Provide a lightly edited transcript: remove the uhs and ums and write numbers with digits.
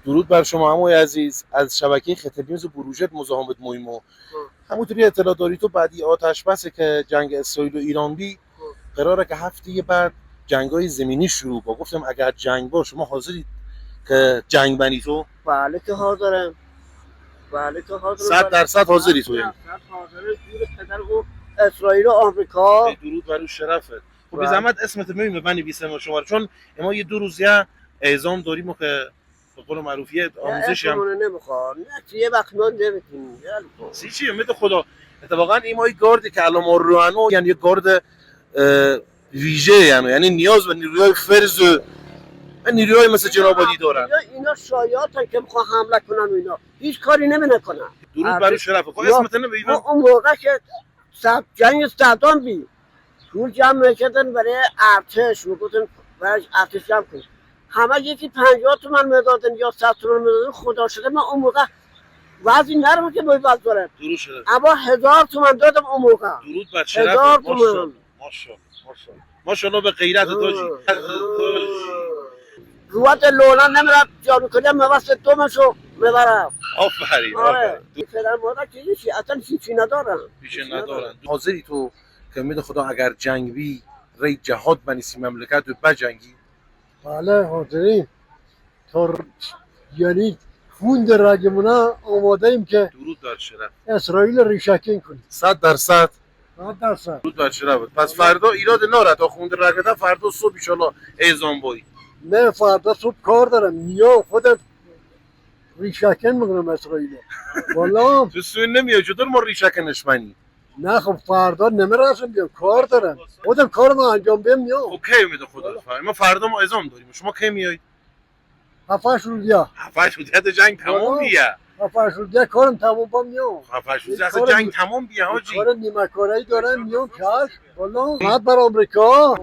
درود بر شما عموی عزیز از شبکه خط نیوز بروژرد مزاحمت مهمو. همونطوری اطلاع داری تو بعدی آتش بسه که جنگ اسرائیل و ایران بی قراره که هفته بعد جنگای زمینی شروع با. گفتم اگر جنگ باشه شما حاضرید که جنگ بنی تو؟ بله که حاضرم. 100% حاضری تو؟ یعنی 100% حاضرم. جور پدر و اسرائیل و آمریکا. درود بر شرفت. خب بی زحمت اسمت میگم بنویسم شما، چون ما یه 2 روزیه اعزام داریم که به قول معروفیت آموزشی هم نمیخوام. نه یه وقت ما نمیتونیم. چیه میده خدا. اتفاقا این مای گاردی که الان ما روانو یعنی یه گارد ویژه، یعنی نیاز به نیروهای فرز و نیروهای مثل جناب علی دارن. اینا شایعاتن که میخوان حمله کنن و اینا هیچ کاری نمیکنن. درود بر شرف. خب اسمت نمیگم. اون موقع که جنگ صدام بی پول جمع میکردن برای ارتش، میگفتن برای ارتش جمع کن، همه یکی 50 تومن میدادن یا 100 تومن میدادن. خدا شده من اون موقع وضعی نرم که باید وضع دارم، اما 1000 تومن دادم اون موقع. درود بر شرف. 1000 تومن. ماشاءالله به غیرت تاجی. روات لولا نمیرم جارو کنم موسط دومشو میبرم. آفرین. پدر مادر که هیچی اصلا هیچی ندارن. حاضری تو که امید خدا اگر جنگ بی ری جهاد بنیسی مملکت و بجنگی؟ بله حاضریم. یعنی خون در رگمونه آماده ایم که درود بر شرف اسرائیل ریشکین کنیم. 100%. 100%. درود بر شرف. پس فردا ایراد ناره تا خون در رگتا فردا صبح ان شاء الله اعزام بایی. نه فردا صبح کار دارم. یا خودم ریشکن میکنم اسرائیل. والا تو سوین نمیای چطور ما ریشکنش منی؟ نه خب فردا نمیرسم بیام، کار دارم. خودم کارم انجام بدم میام. خب کی میده خدا؟ ما فردا ما اعزام داریم. شما کی میایید؟ 7 روزیا. 7 روزیا جنگ تمام بیه. 7 روزیا کارم تمام با میام. 7 روزیا اصلا جنگ تمام بیه حاجی. کار نیمه کاری دارم میام کاش. والا بعد بر آمریکا.